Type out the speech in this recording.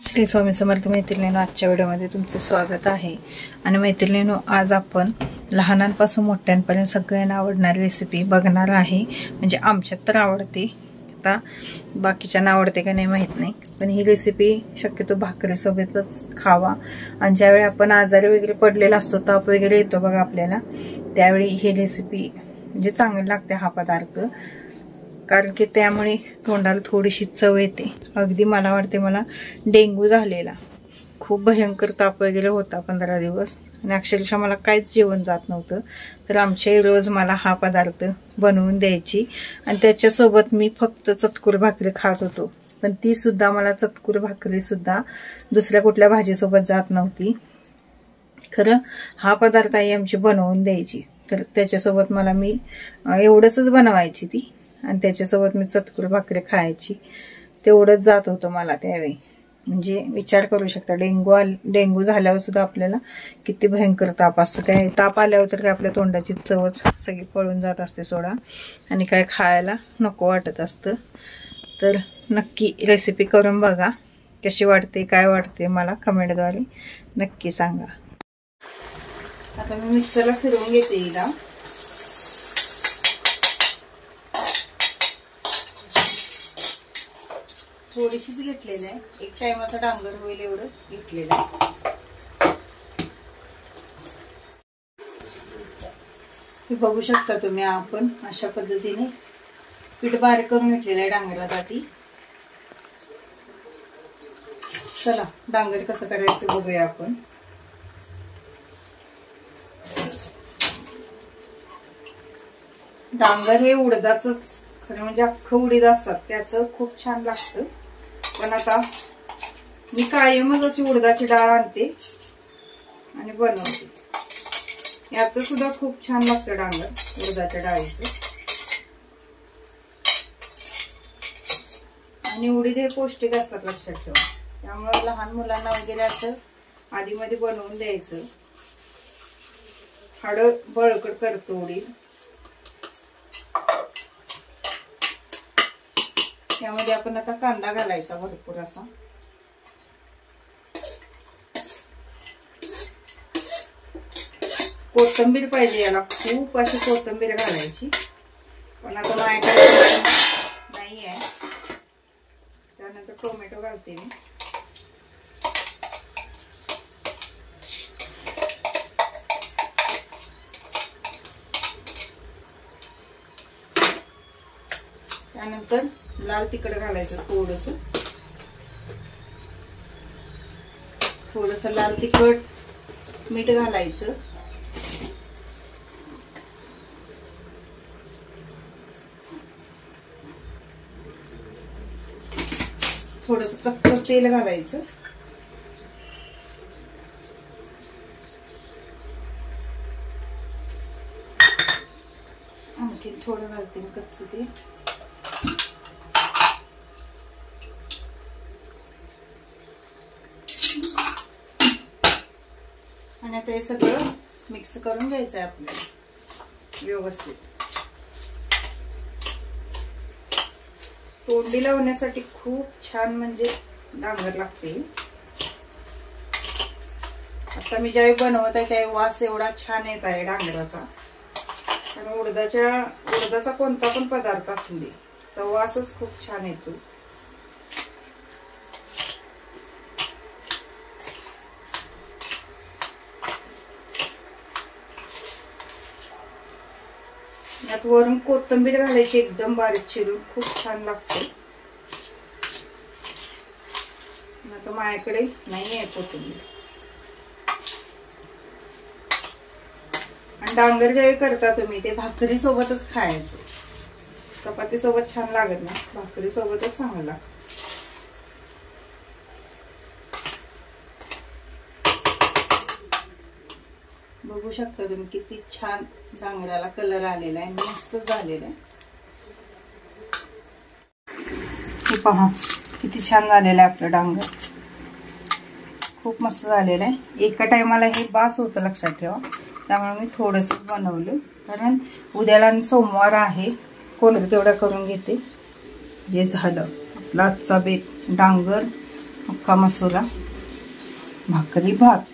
श्री स्वामी समर्थ मैत्रिणींनो, आजच्या व्हिडिओमध्ये तुमचे स्वागत आहे। आणि मैत्रिणींनो, आज आपण लहानांपासून मोठ्यांपर्यंत सगळ्यांना आवडणारी रेसिपी बघणार आहे। म्हणजे आमच्यात तर आवडते, आता बाकीच्यांना आवडते का नाही माहित नाही, पण ही रेसिपी शक्यतो भाकरीसोबतच खावा। आणि ज्यावेळी आपण आजारी वगैरे पडलेला असतो, ताप वगैरे येतो बघा आपल्याला, त्यावेळी ही रेसिपी म्हणजे चांगली लागते हा पदार्थ, कारण की त्यामुळे तोंडाला थोडीशी चव येते। अगदी मला वाटते मला डेंग्यू झालेला, खूप भयंकर ताप वगैरे होता 15 दिवस, आणि अक्षरशः मला काहीच जेवण जात नव्हतं। तर आमचे रोज मला हा पदार्थ बनवून द्यायची, आणि त्याच्यासोबत मी फक्त चतकुर भाकरी खात होतो, पण ती सुद्धा मला चतकुर भाकरी सुद्धा दुसऱ्या कुठल्या भाजीसोबत जात नव्हती। खरं हा पदार्थ आई आमची बनवून द्यायची, तर त्याच्यासोबत मला मी एवढंच बनवायची ती, आणि त्याच्यासोबत मी चतकुर भाकरी खायची, तेवढंच जात होतं मला त्यावेळी। म्हणजे विचार करू शकता, डेंग्यू झाल्यावर सुद्धा आपल्याला किती भयंकर ताप असतो, त्या ताप आल्यावर तर आपल्या तोंडाची चवच सगळी पळून जात असते सोडा, आणि काय खायला नको वाटत असतं। तर नक्की रेसिपी करून बघा, कशी वाटते काय वाटते मला कमेंटद्वारे नक्की सांगा। आता मी मिक्सरला फिरवून घेते हिला। थोडीशीच घेतलेलं आहे, एक टायमाचा डांगर होईल एवढं घेतलेलं आहे। हे बघू शकता तुम्ही, आपण अशा पद्धतीने पीठ बारीक करून घेतलेलं आहे डांगरासाठी। चला डांगर कसं करायचं ते बघूया आपण। डांगर हे उडदाचंच खरं म्हणजे अख्खं उडीद असतात, त्याचं खूप छान लागतं, पण आता मी कायमच अशी उडदाची डाळ आणते आणि बनवते। याचं सुद्धा खूप छान लागतं डांगर, उडदाच्या डाळीचं। आणि उडीद हे पौष्टिक असतात लक्षात ठेवा, त्यामुळे लहान मुलांना वगैरे असं आधी मध्ये बनवून द्यायचं, हाडं बळकट करतो उडीद। त्यामध्ये आपण आता कांदा घालायचा भरपूर असा, कोथिंबीर पाहिजे याला, खूप अशी कोथिंबीर घालायची, पण आता माझ्याकडे नाही आहे, त्यानंतर टोमॅटो घालते मी। त्यानंतर लाल तिखट घालायचं, थोडस लाल तिखट, मीठ घालायचं, थोडस कच्चं तेल घालायचं, आणखी थोडं घालते मी कच्चं तेल। आणि आता हे सगळं मिक्स करून घ्यायचं आहे आपल्याला व्यवस्थित। तोंडी लावण्यासाठी खूप छान म्हणजे डांगर लागते। आता मी ज्यावेळी बनवत आहे त्यावेळी वास एवढा छान येत आहे डांगराचा, कारण उडदाचा कोणता पण पदार्थ असू दे, त्याचा वासच खूप छान येतो। यात वरून कोथिंबीर घालायची एकदम बारीक चिरून, खूप छान लागते। आता माझ्याकडे नाही आहे कोथिंबीर। आणि डांगर ज्यावेळी करता तुम्ही ते भाकरी सोबतच खायचं, चपाती सोबत छान लागत नाही, भाकरी सोबतच चांगलं लागतं। बघू शकता तुम्ही किती छान डांगराला कलर आलेला आहे, मस्त झालेला आहे। हे पहा किती छान झालेलं आहे आपलं डांगर, खूप मस्त झालेलं आहे। एका टायमाला हे बास होतं लक्षात ठेवा, त्यामुळे मी थोडंसं बनवलं, कारण उद्याला सोमवार आहे, कोण तेवढं करून घेते। जे झालं आपला आजचा बेत, डांगर अख्खा मसूरा, भाकरी, भात.